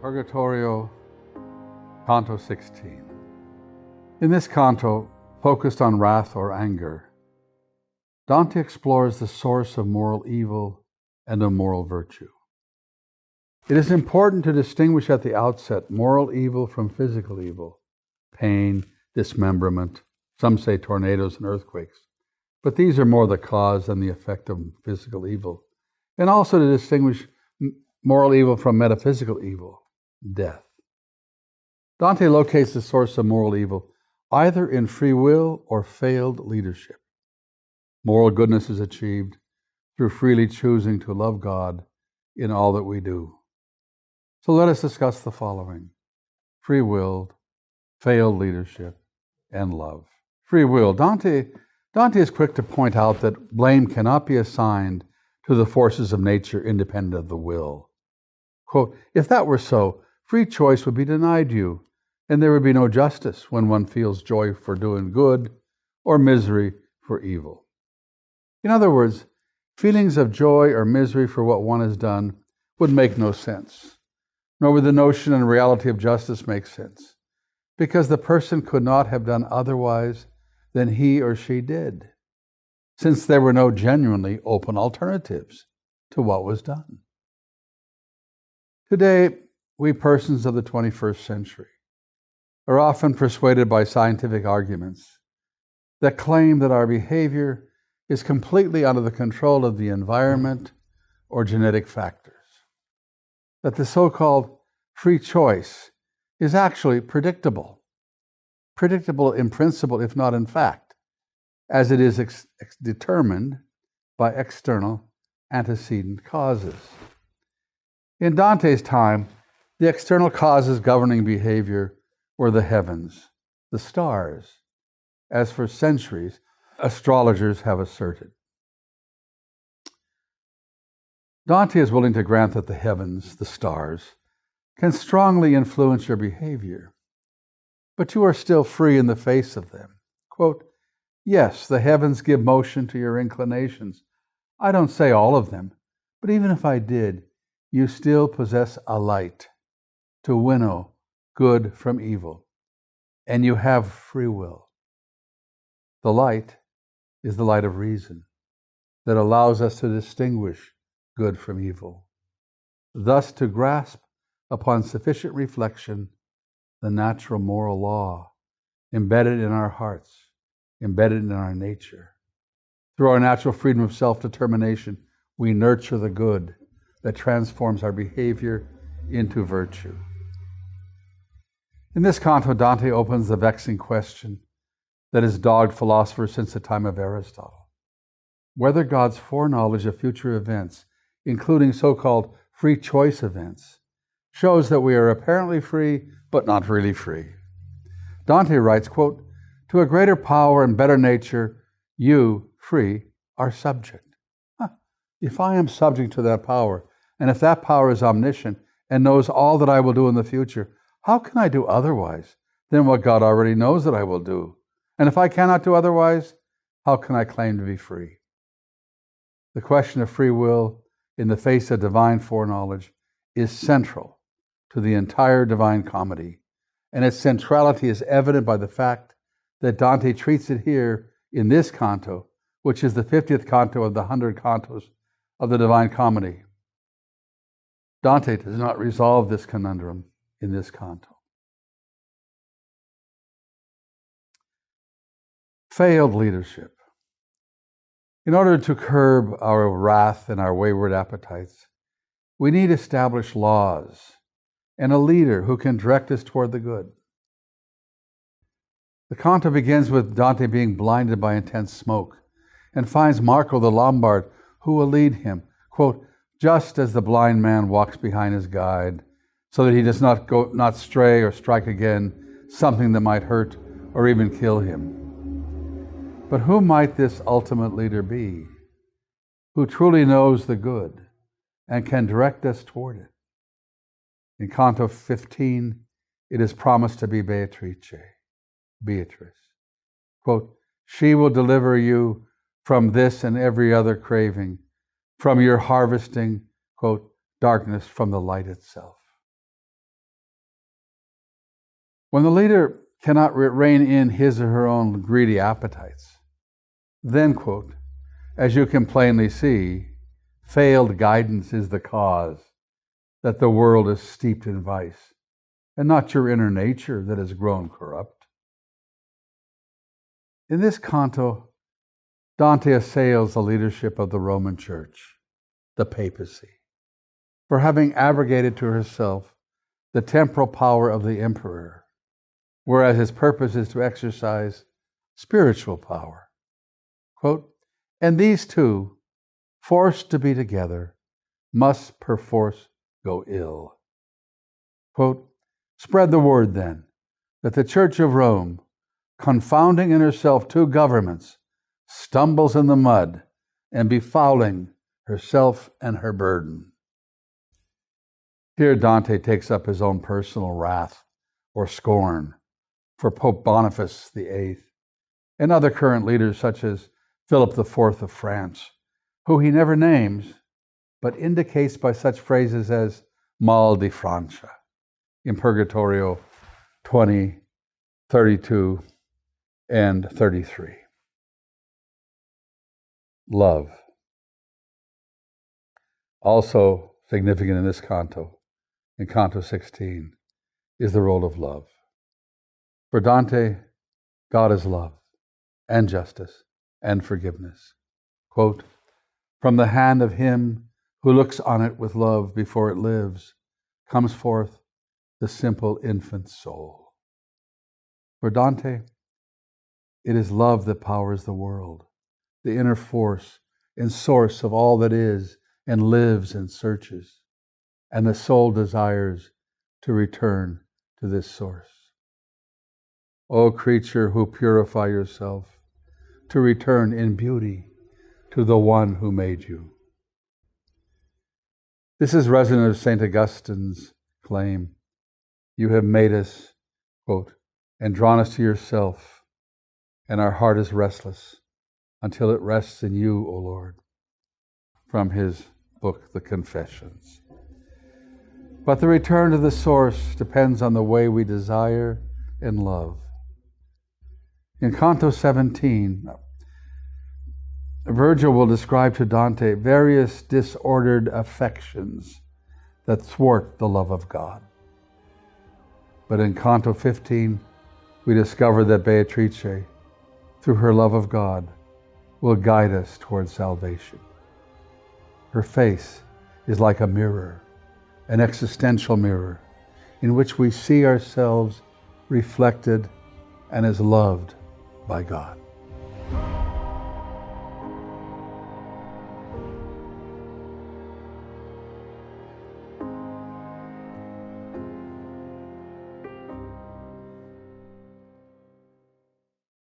Purgatorio, Canto 16. In this canto, focused on wrath or anger, Dante explores the source of moral evil and of moral virtue. It is important to distinguish at the outset moral evil from physical evil, pain, dismemberment, some say tornadoes and earthquakes, but these are more the cause than the effect of physical evil, and also to distinguish moral evil from metaphysical evil, death. Dante locates the source of moral evil either in free will or failed leadership. Moral goodness is achieved through freely choosing to love God in all that we do. So let us discuss the following: free will, failed leadership, and love. Free will. Dante is quick to point out that blame cannot be assigned to the forces of nature independent of the will. Quote, if that were so, free choice would be denied you, and there would be no justice when one feels joy for doing good or misery for evil. In other words, feelings of joy or misery for what one has done would make no sense, nor would the notion and reality of justice make sense, because the person could not have done otherwise than he or she did, since there were no genuinely open alternatives to what was done. Today, we persons of the 21st century are often persuaded by scientific arguments that claim that our behavior is completely under the control of the environment or genetic factors, that the so-called free choice is actually predictable in principle, if not in fact, as it is determined by external antecedent causes. In Dante's time, the external causes governing behavior were the heavens, the stars, as for centuries astrologers have asserted. Dante is willing to grant that the heavens, the stars, can strongly influence your behavior, but you are still free in the face of them. Quote, yes, the heavens give motion to your inclinations. I don't say all of them, but even if I did, you still possess a light to winnow good from evil, and you have free will. The light is the light of reason that allows us to distinguish good from evil, thus to grasp upon sufficient reflection the natural moral law embedded in our hearts, embedded in our nature. Through our natural freedom of self-determination, we nurture the good that transforms our behavior into virtue. In this canto, Dante opens the vexing question that has dogged philosophers since the time of Aristotle: whether God's foreknowledge of future events, including so-called free choice events, shows that we are apparently free, but not really free. Dante writes, quote, to a greater power and better nature, you, free, are subject. If I am subject to that power, and if that power is omniscient and knows all that I will do in the future, how can I do otherwise than what God already knows that I will do? And if I cannot do otherwise, how can I claim to be free? The question of free will in the face of divine foreknowledge is central to the entire Divine Comedy, and its centrality is evident by the fact that Dante treats it here in this canto, which is the 50th canto of the 100 cantos of the Divine Comedy. Dante does not resolve this conundrum in this canto. Failed leadership. In order to curb our wrath and our wayward appetites, we need established laws and a leader who can direct us toward the good. The canto begins with Dante being blinded by intense smoke and finds Marco the Lombard who will lead him, quote, just as the blind man walks behind his guide, so that he does not stray or strike again something that might hurt or even kill him. But who might this ultimate leader be, who truly knows the good and can direct us toward it? In Canto 15, it is promised to be Beatrice. Quote, she will deliver you from this and every other craving, from your harvesting, quote, darkness from the light itself. When the leader cannot rein in his or her own greedy appetites, then, quote, as you can plainly see, failed guidance is the cause that the world is steeped in vice, and not your inner nature that has grown corrupt. In this canto, Dante assails the leadership of the Roman Church, the papacy, for having abrogated to herself the temporal power of the emperor, whereas his purpose is to exercise spiritual power. Quote, and these two, forced to be together, must perforce go ill. Quote, spread the word then, that the Church of Rome, confounding in herself two governments, stumbles in the mud and befouling herself and her burden. Here Dante takes up his own personal wrath or scorn for Pope Boniface VIII and other current leaders such as Philip IV of France, who he never names, but indicates by such phrases as mal di Francia in Purgatorio 20, 32, and 33. Love. Also significant in this canto, in Canto 16, is the role of love. For Dante, God is love and justice and forgiveness. Quote, from the hand of him who looks on it with love before it lives, comes forth the simple infant soul. For Dante, it is love that powers the world, the inner force and source of all that is and lives and searches, and the soul desires to return to this source. O creature who purify yourself, to return in beauty to the one who made you. This is resonant of St. Augustine's claim. You have made us, quote, and drawn us to yourself, and our heart is restless until it rests in you, O Lord, from his book, The Confessions. But the return to the source depends on the way we desire and love. In Canto 17, Virgil will describe to Dante various disordered affections that thwart the love of God. But in Canto 15, we discover that Beatrice, through her love of God, will guide us towards salvation. Her face is like a mirror, an existential mirror, in which we see ourselves reflected and is loved by God.